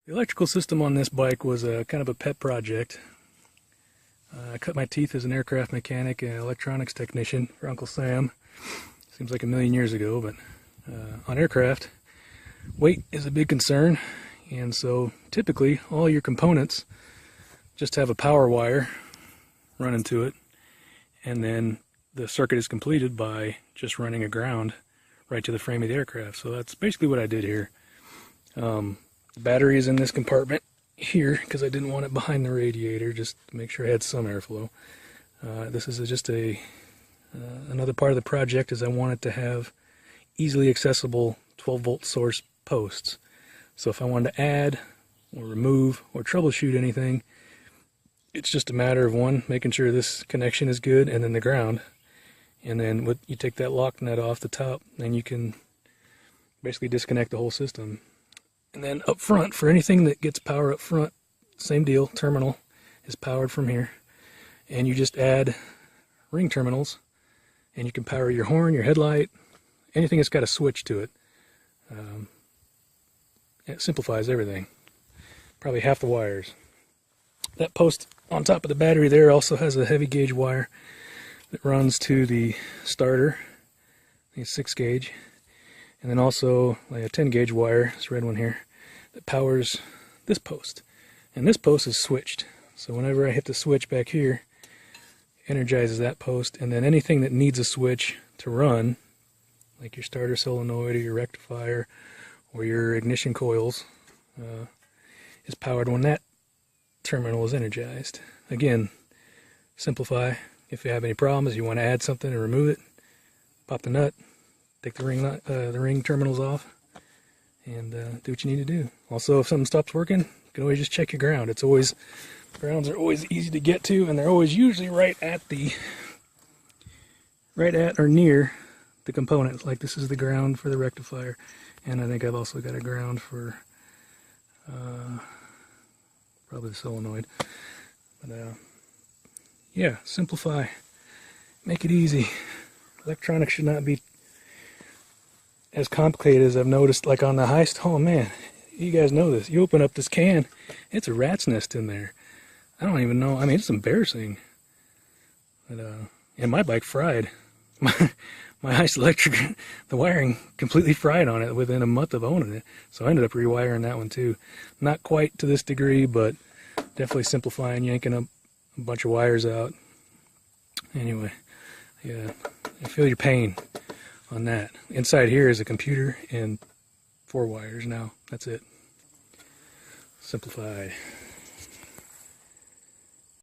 The electrical system on this bike was a kind of a pet project. I cut my teeth as an aircraft mechanic and electronics technician for Uncle Sam. Seems like a million years ago, but on aircraft, weight is a big concern, and so typically all your components just have a power wire running to it, and then the circuit is completed by just running a ground right to the frame of the aircraft. So that's basically what I did here. The battery is in this compartment here because I didn't want it behind the radiator, just to make sure I had some airflow. This is just another part of the project, is I wanted to have easily accessible 12-volt source posts. So if I wanted to add or remove or troubleshoot anything, it's just a matter of making sure this connection is good, and then the ground. And then you take that lock nut off the top, and you can basically disconnect the whole system. And then up front, for anything that gets power up front, same deal, terminal is powered from here. And you just add ring terminals, and you can power your horn, your headlight, anything that's got a switch to it. It simplifies everything. Probably half the wires. That post on top of the battery there also has a heavy gauge wire that runs to the starter. I think it's 6 gauge. And then also like a 10 gauge wire, this red one here, that powers this post. And this post is switched. So whenever I hit the switch back here, energizes that post, and then anything that needs a switch to run, like your starter solenoid or your rectifier or your ignition coils, is powered when that terminal is energized. Again, simplify. If you have any problems, you want to add something and remove it, pop the nut, take the ring terminals off, and do what you need to do. Also, if something stops working, you can always just check your ground. Grounds are always easy to get to, and they're always usually right at or near the component. Like this is the ground for the rectifier, and I think I've also got a ground for probably the solenoid. But yeah, simplify, make it easy. Electronics should not be as complicated as I've noticed, like on the Heist. Oh man, you guys know this. You open up this can, it's a rat's nest in there. I don't even know. I mean, it's embarrassing. But, and my bike fried. My Heist electric, the wiring completely fried on it within a month of owning it. So I ended up rewiring that one too. Not quite to this degree, but definitely simplifying, yanking up a bunch of wires out. Anyway, yeah, I feel your pain on that. Inside here is a computer and 4 wires now. That's it. Simplified.